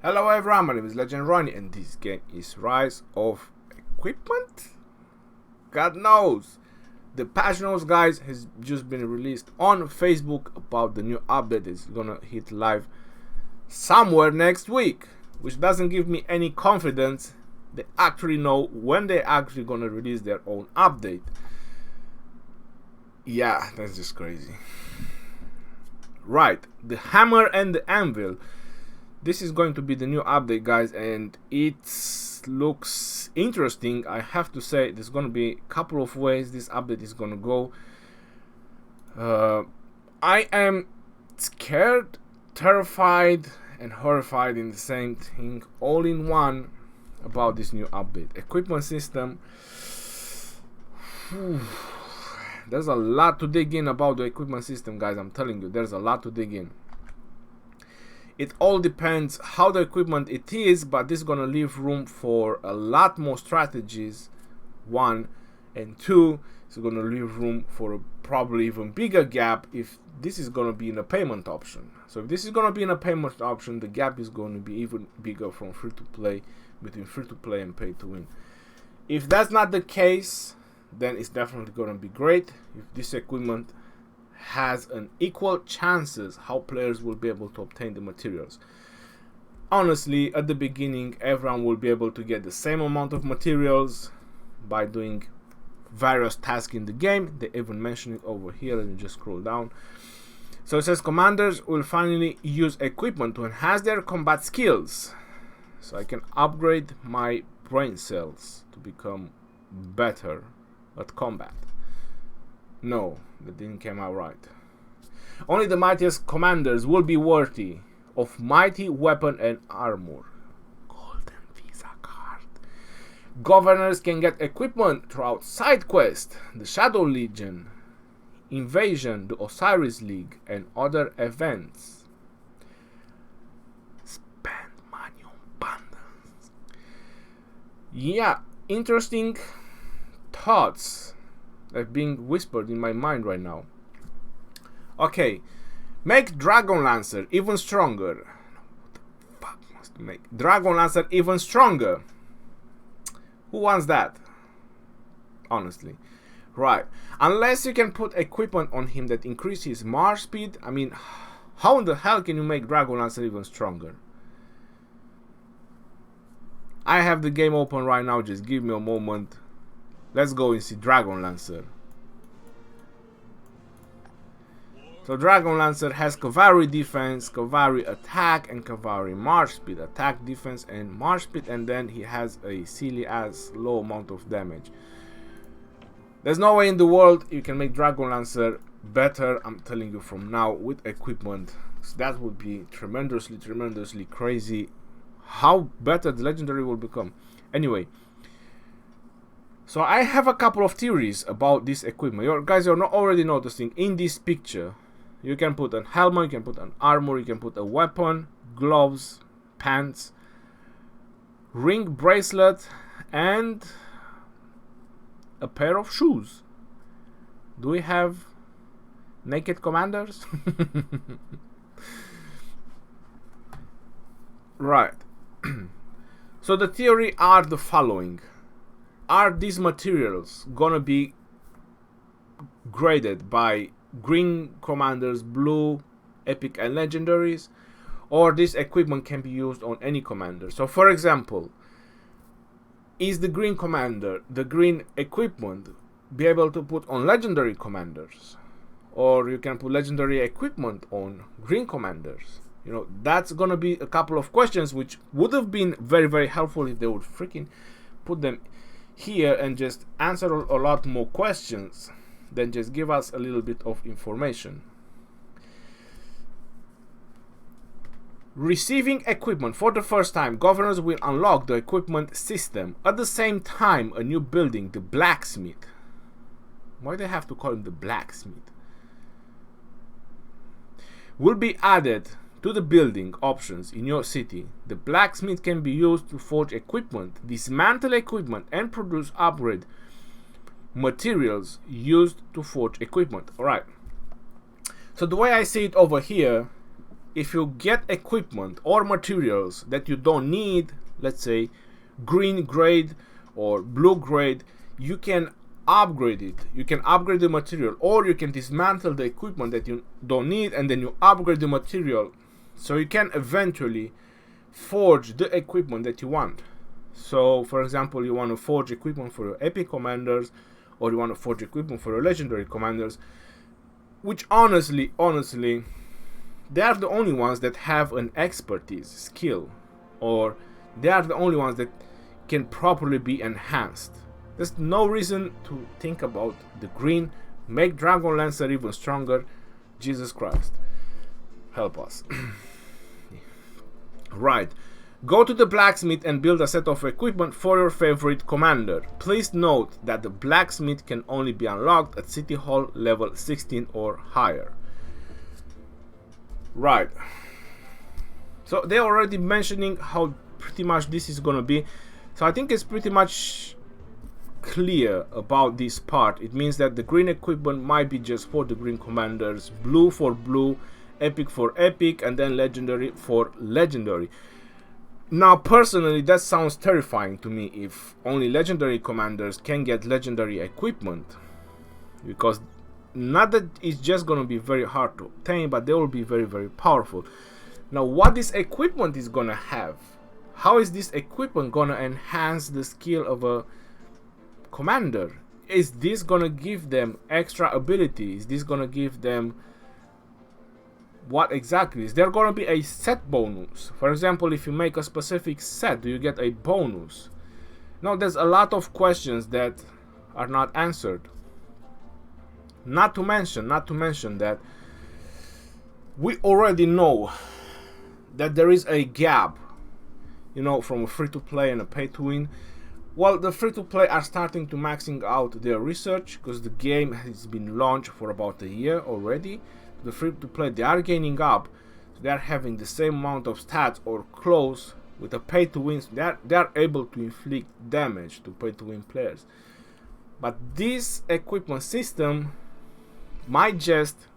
Hello everyone, my name is Legend Ronnie and this game is Rise of Equipment? God knows! The patch notes, guys, has just been released on Facebook about the new update. It's gonna hit live somewhere next week, which doesn't give me any confidence they actually know when they're actually gonna release their own update. Yeah, that's just crazy. Right, the Hammer and the Anvil. This is going to be the new update, guys, and it looks interesting. I have to say, there's going to be a couple of ways this update is going to go. I am scared, terrified, and horrified in the same thing, all in one, about this new update. Equipment system. There's a lot to dig in about the equipment system, guys. I'm telling you, there's a lot to dig in. It all depends how the equipment it is, but this is gonna leave room for a lot more strategies, one, and two, it's gonna leave room for a probably even bigger gap if this is gonna be in a payment option. So if this is gonna be in a payment option, the gap is gonna be even bigger from free to play, between free to play and pay to win. If that's not the case, then it's definitely gonna be great if this equipment has an equal chances how players will be able to obtain the materials. Honestly, at the beginning, everyone will be able to get the same amount of materials by doing various tasks in the game. They even mention it over here. Let me just scroll down. So it says commanders will finally use equipment to enhance their combat skills. So I can upgrade my brain cells to become better at combat. No, that didn't come out right. Only the mightiest commanders will be worthy of mighty weapon and armor. Golden Visa card. Governors can get equipment throughout side quest, the Shadow Legion, Invasion, the Osiris League, and other events. Spend money on bundles. Yeah, interesting thoughts are being whispered in my mind right now. Okay, make Dragon Lancer even stronger. What the fuck must make Dragon Lancer even stronger? Who wants that? Honestly. Right. Unless you can put equipment on him that increases march speed. I mean, how in the hell can you make Dragon Lancer even stronger? I have the game open right now. Just give me a moment. Let's go and see Dragon Lancer. So Dragon Lancer has Cavalry defense, Cavalry attack, and Cavalry march speed. Attack, defense, and march speed, and then he has a silly ass low amount of damage. There's no way in the world you can make Dragon Lancer better, I'm telling you from now, with equipment. So that would be tremendously crazy. How better the legendary will become. Anyway. So I have a couple of theories about this equipment. You're not already noticing in this picture, you can put an helmet, you can put an armor, you can put a weapon, gloves, pants, ring, bracelet, and a pair of shoes. Do we have naked commanders? Right. So the theory are the following. Are these materials gonna be graded by green commanders, blue, epic, and legendaries, or this equipment can be used on any commander? So for example, is the green commander, the green equipment, be able to put on legendary commanders, or you can put legendary equipment on green commanders? You know, that's gonna be a couple of questions which would have been very helpful if they would freaking put them here and just answer a lot more questions than just give us a little bit of information. Receiving equipment for the first time, governors will unlock the equipment system. At the same time, a new building, the blacksmith. Why do they have to call him the blacksmith? Will be added to the building options in your city. The blacksmith can be used to forge equipment, dismantle equipment, and produce upgrade materials used to forge equipment. Alright. So the way I see it over here if you get equipment or materials that you don't need, let's say green grade or blue grade, you can upgrade it. You can upgrade the material, or you can dismantle the equipment that you don't need and then you upgrade the material, so you can eventually forge the equipment that you want. So for example, you want to forge equipment for your epic commanders, or you want to forge equipment for your legendary commanders, which honestly they are the only ones that have an expertise skill, or they are the only ones that can properly be enhanced. There's no reason to think about the green. Make Dragon Lancer even stronger. Jesus Christ, help us. Right, go to the blacksmith and build a set of equipment for your favorite commander. Please note that the blacksmith can only be unlocked at City Hall level 16 or higher. Right, so they're already mentioning how pretty much this is gonna be, so I think it's pretty much clear about this part. It means that the green equipment might be just for the green commanders, blue for blue, epic for epic, and then legendary for legendary. Now personally, that sounds terrifying to me if only legendary commanders can get legendary equipment, because not that it's just gonna be very hard to obtain, but they will be very, very powerful. Now what this equipment is gonna have, how is this equipment gonna enhance the skill of a commander? Is this gonna give them extra abilities? Is this gonna give them what exactly? Is there gonna be a set bonus? For example, if you make a specific set, do you get a bonus? Now there's a lot of questions that are not answered. Not to mention that we already know that there is a gap, you know, from a free-to-play and a pay-to-win. Well, the free-to-play are starting to maxing out their research, because the game has been launched for about a year already. The free-to-play, they are gaining up, so they are having the same amount of stats or close with the pay-to-wins. They are able to inflict damage to pay-to-win players. But this equipment system might just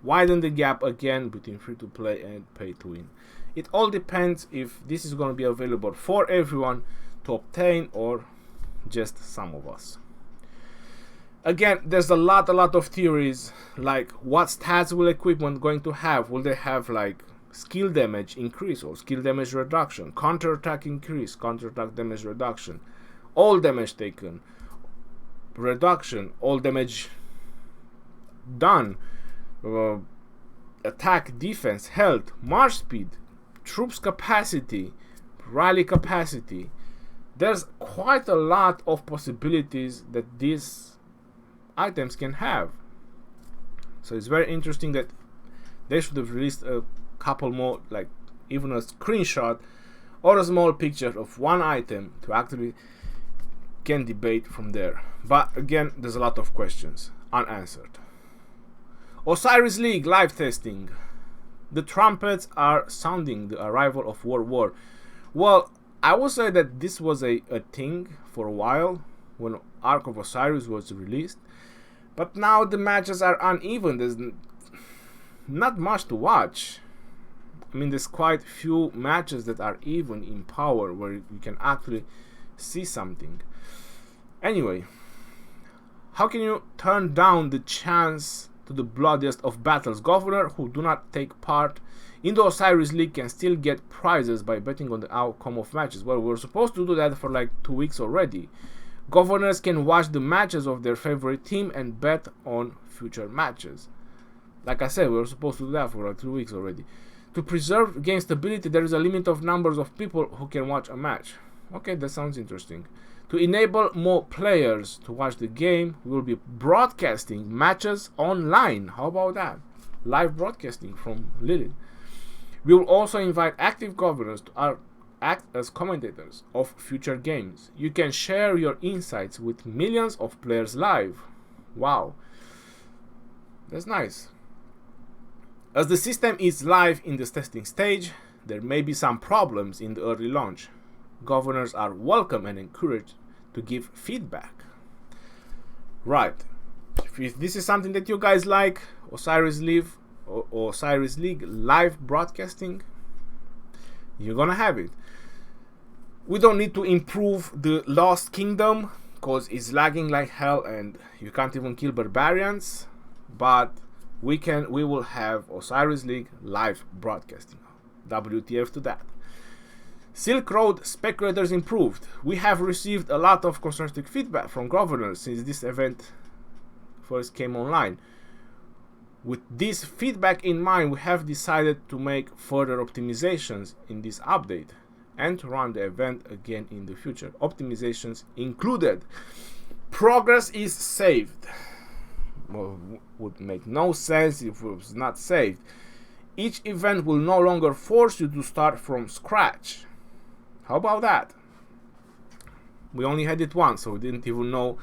widen the gap again between free-to-play and pay-to-win. It all depends if this is going to be available for everyone to obtain, or just some of us. Again, there's a lot of theories, like what stats will equipment going to have? Will they have like skill damage increase or skill damage reduction, counter-attack increase, counter-attack damage reduction, all damage taken reduction, all damage done, attack, defense, health, march speed, troops capacity, rally capacity. There's quite a lot of possibilities that these items can have. So it's very interesting that they should have released a couple more, like even a screenshot or a small picture of one item to actually can debate from there. But again, there's a lot of questions unanswered. Osiris League live testing. The trumpets are sounding the arrival of World War. Well, I would say that this was a thing for a while when Ark of Osiris was released, but now the matches are uneven. There's not much to watch. I mean, there's quite few matches that are even in power where you can actually see something. Anyway, how can you turn down the chance to the bloodiest of battles? Governor who do not take part in the Osiris League can still get prizes by betting on the outcome of matches. Well, we're supposed to do that for like 2 weeks already. Governors can watch the matches of their favorite team and bet on future matches. Like I said, we were supposed to do that for like 2 weeks already. To preserve game stability, there is a limit of numbers of people who can watch a match. Okay, that sounds interesting. To enable more players to watch the game, we will be broadcasting matches online. How about that? Live broadcasting from Lilith. We will also invite active governors to act as commentators of future games. You can share your insights with millions of players live. Wow, that's nice. As the system is live in this testing stage, there may be some problems in the early launch. Governors are welcome and encouraged to give feedback. Right. If this is something that you guys like, Osiris League, Osiris League live broadcasting, you're gonna have it. We don't need to improve the Lost Kingdom because it's lagging like hell and you can't even kill barbarians, but we will have Osiris League live broadcasting. WTF to that. Silk Road speculators improved. We have received a lot of constructive feedback from governors since this event first came online. With this feedback in mind, we have decided to make further optimizations in this update and to run the event again in the future. Optimizations included: progress is saved. Well, would make no sense if it was not saved. Each event will no longer force you to start from scratch. How about that? We only had it once, so we didn't even know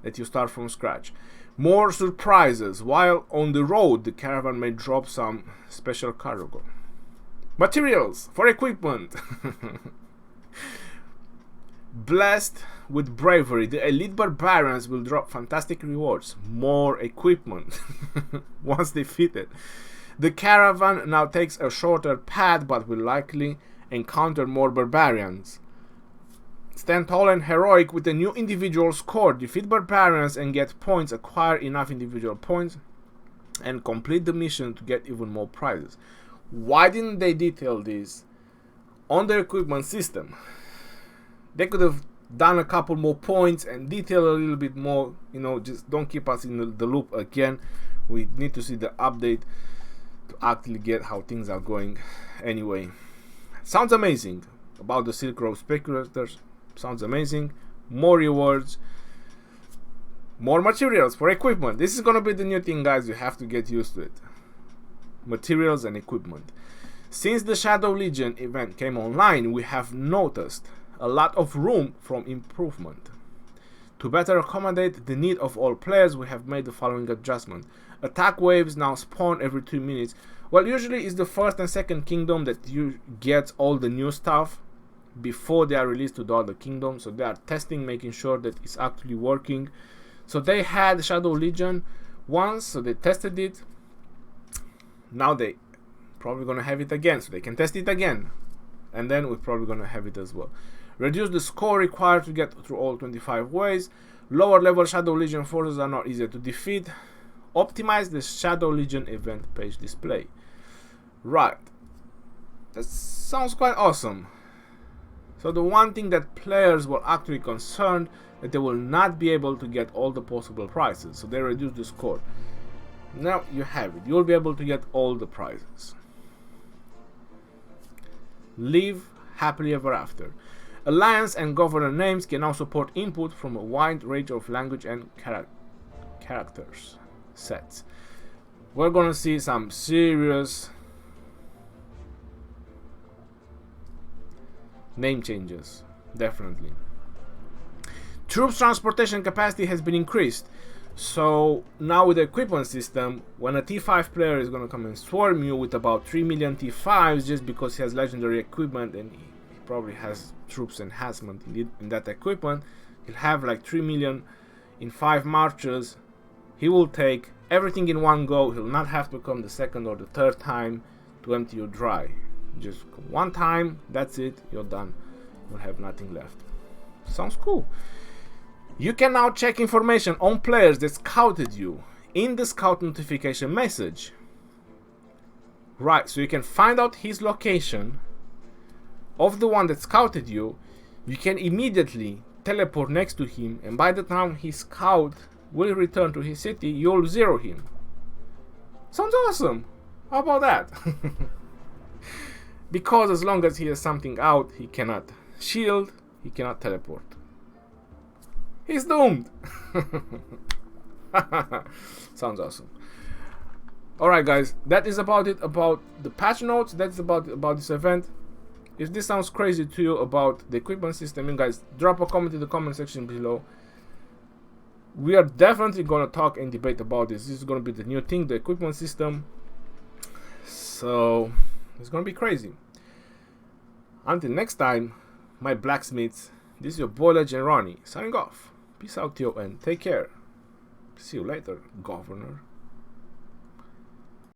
that you start from scratch. More surprises. While on the road, the caravan may drop some special cargo. Materials for equipment. Blessed with bravery, the elite barbarians will drop fantastic rewards. More equipment once defeated. The caravan now takes a shorter path but will likely encounter more barbarians. Stand tall and heroic with a new individual score. Defeat barbarians and get points. Acquire enough individual points and complete the mission to get even more prizes. Why didn't they detail this on the equipment system? They could have done a couple more points and detail a little bit more. You know, just don't keep us in the loop again. We need to see the update to actually get how things are going. Anyway, sounds amazing about the Silk Road speculators. Sounds amazing. More rewards, more materials for equipment. This is gonna be the new thing, guys. You have to get used to it. Materials and equipment. Since the Shadow Legion event came online, we have noticed a lot of room for improvement. To better accommodate the need of all players, we have made the following adjustment. Attack waves now spawn every 2 minutes. Well, usually it's the first and second kingdom that you get all the new stuff before they are released to the other kingdoms. So they are testing, making sure that it's actually working. So they had Shadow Legion once, so they tested it. Now they probably gonna have it again, so they can test it again, and then we're probably gonna have it as well. Reduce the score required to get through all 25 ways. Lower level Shadow Legion forces are not easier to defeat. Optimize the Shadow Legion event page display. Right, that sounds quite awesome. So the one thing that players were actually concerned that they will not be able to get all the possible prizes, so they reduced the score. Now you have it. You'll be able to get all the prizes. Live happily ever after. Alliance and governor names can now support input from a wide range of language and characters sets. We're gonna see some serious name changes, definitely. Troops transportation capacity has been increased. So now with the equipment system, when a T5 player is going to come and swarm you with about 3 million T5s just because he has legendary equipment and he probably has troops enhancement in that equipment, he'll have like 3 million in 5 marches. He will take everything in one go. He'll not have to come the second or the third time to empty you dry. Just one time, that's it, you're done. You'll have nothing left. Sounds cool. You can now check information on players that scouted you in the scout notification message. Right, so you can find out his location of the one that scouted you. You can immediately teleport next to him, and by the time his scout will return to his city, you'll zero him. Sounds awesome. How about that? Because as long as he has something out, he cannot shield, he cannot teleport. He's doomed. Sounds awesome. Alright guys, that is about it about the patch notes. That's about this event. If this sounds crazy to you about the equipment system, you guys drop a comment in the comment section below. We are definitely gonna talk and debate about this. This is gonna be the new thing, the equipment system. So it's gonna be crazy. Until next time, my blacksmiths, this is your boy Legend Ronnie signing off. Peace out, yo, and take care. See you later, Governor.